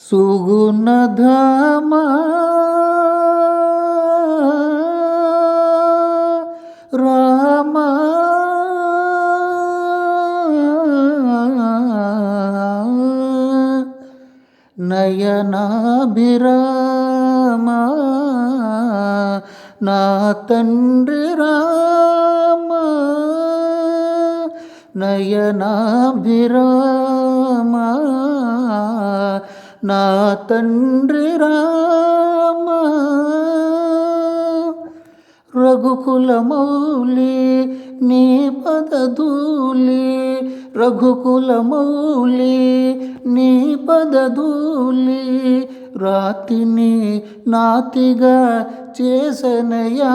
సుగుణధామ రామ నయనాభిరామ నా తండ్రి రామ నయనాభిరామ నా తండ్రి రామ రఘుకుల మౌలి నీ పదధూలి రఘుకుల మౌలి నీ పదధూలి రాతిని నాతిగా చేసనయా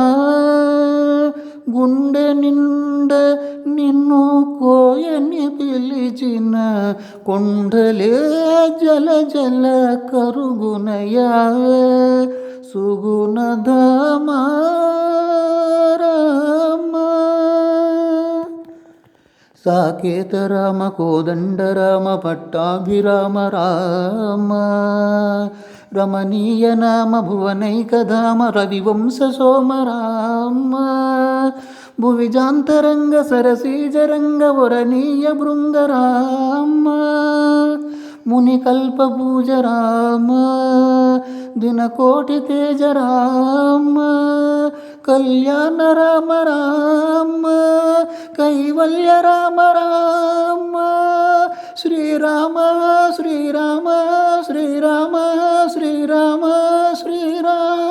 గుండె నిండ నిన్ను కోయని పిలిచిన కొండలే జల జల కరుగునయా సుగుణధామ రామ సాకేత రామ కోదండ రామ పట్టాభిరామ రామ రమణీయ నామ భువనైకధామ రవివంశ సోమ రామ భువిజాంతరంగ సరసీజరంగ వరణీయ బృంగ రామ మునికల్ప పూజ రామ దినకోటి తేజ రామ కళ్యాణ రామ రామ కైవల్య రామ రామ శ్రీరామ శ్రీరామ శ్రీరామ శ్రీరామ శ్రీరామ